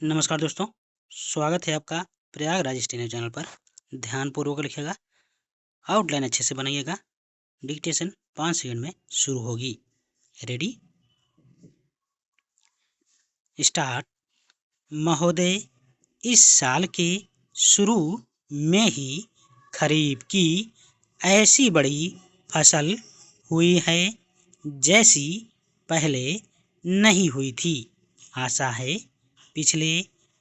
नमस्कार दोस्तों, स्वागत है आपका प्रयागराज स्टेनो चैनल पर। ध्यानपूर्वक लिखिएगा, आउटलाइन अच्छे से बनाइएगा। डिक्टेशन 5 सेकंड में शुरू होगी। Ready, start. महोदय, इस साल के शुरू में ही खरीफ की ऐसी बड़ी फसल हुई है जैसी पहले नहीं हुई थी। आशा है पिछले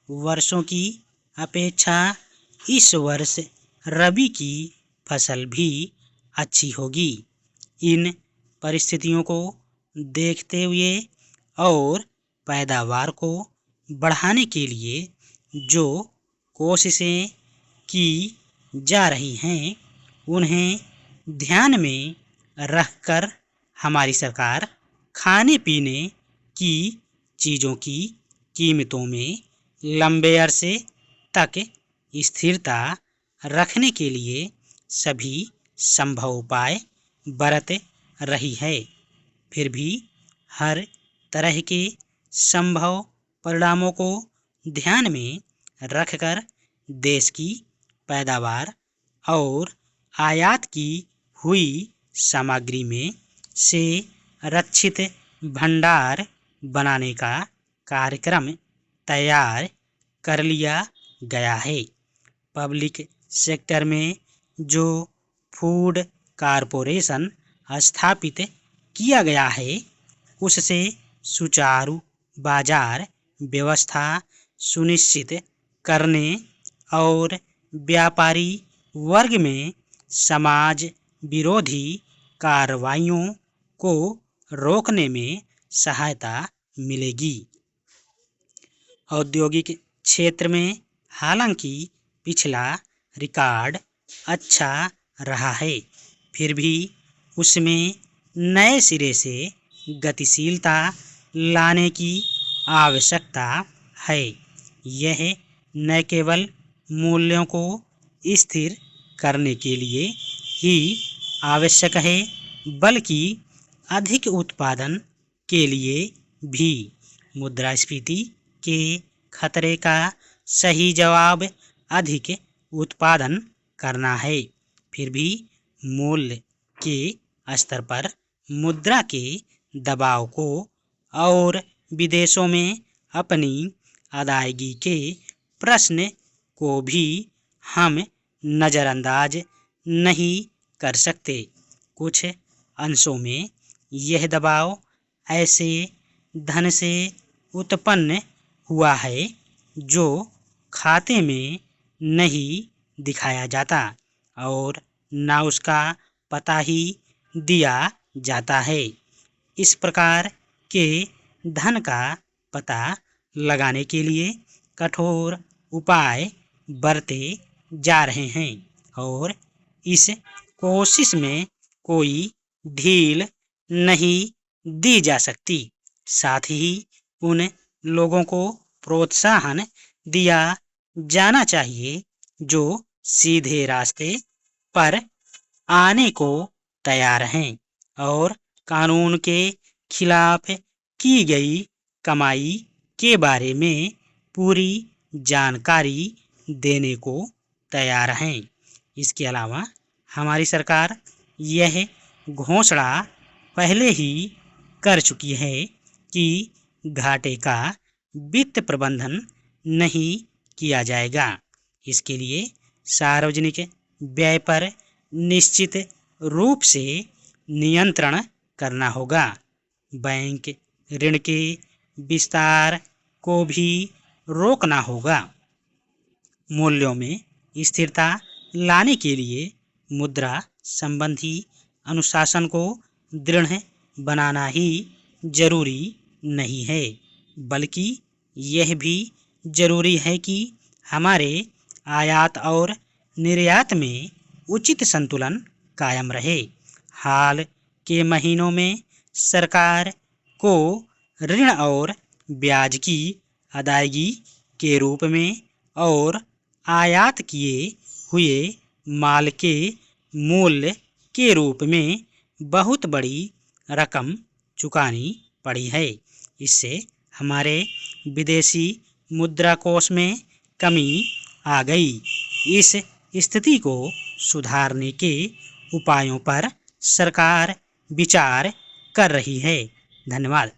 वर्षों की अपेक्षा इस वर्ष रबी की फसल भी अच्छी होगी। इन परिस्थितियों को देखते हुए और पैदावार को बढ़ाने के लिए जो कोशिशें की जा रही हैं, उन्हें ध्यान में रखकर हमारी सरकार खाने पीने की चीज़ों की कीमतों में लंबे अरसे तक स्थिरता रखने के लिए सभी संभव उपाय बरत रही है। फिर भी हर तरह के संभव परिणामों को ध्यान में रखकर देश की पैदावार और आयात की हुई सामग्री में से रक्षित भंडार बनाने का कार्यक्रम तैयार कर लिया गया है। पब्लिक सेक्टर में जो फूड कॉरपोरेशन स्थापित किया गया है, उससे सुचारू बाजार व्यवस्था सुनिश्चित करने और व्यापारी वर्ग में समाज विरोधी कार्रवाइयों को रोकने में सहायता मिलेगी। औद्योगिक क्षेत्र में हालांकि पिछला रिकॉर्ड अच्छा रहा है, फिर भी उसमें नए सिरे से गतिशीलता लाने की आवश्यकता है। यह न केवल मूल्यों को स्थिर करने के लिए ही आवश्यक है, बल्कि अधिक उत्पादन के लिए भी। मुद्रास्फीति के खतरे का सही जवाब अधिक उत्पादन करना है। फिर भी मूल्य के स्तर पर मुद्रा के दबाव को और विदेशों में अपनी अदायगी के प्रश्न को भी हम नज़रअंदाज नहीं कर सकते। कुछ अंशों में यह दबाव ऐसे धन से उत्पन्न हुआ है जो खाते में नहीं दिखाया जाता और ना उसका पता ही दिया जाता है। इस प्रकार के धन का पता लगाने के लिए कठोर उपाय बरते जा रहे हैं और इस कोशिश में कोई ढील नहीं दी जा सकती। साथ ही उन लोगों को प्रोत्साहन दिया जाना चाहिए जो सीधे रास्ते पर आने को तैयार हैं और कानून के खिलाफ की गई कमाई के बारे में पूरी जानकारी देने को तैयार हैं। इसके अलावा हमारी सरकार यह घोषणा पहले ही कर चुकी है कि घाटे का वित्त प्रबंधन नहीं किया जाएगा। इसके लिए सार्वजनिक व्यय पर निश्चित रूप से नियंत्रण करना होगा। बैंक ऋण के विस्तार को भी रोकना होगा। मूल्यों में स्थिरता लाने के लिए मुद्रा संबंधी अनुशासन को दृढ़ बनाना ही जरूरी नहीं है, बल्कि यह भी जरूरी है कि हमारे आयात और निर्यात में उचित संतुलन कायम रहे। हाल के महीनों में सरकार को ऋण और ब्याज की अदायगी के रूप में और आयात किए हुए माल के मूल्य के रूप में बहुत बड़ी रकम चुकानी पड़ी है। इससे हमारे विदेशी मुद्रा कोष में कमी आ गई। इस स्थिति को सुधारने के उपायों पर सरकार विचार कर रही है। धन्यवाद।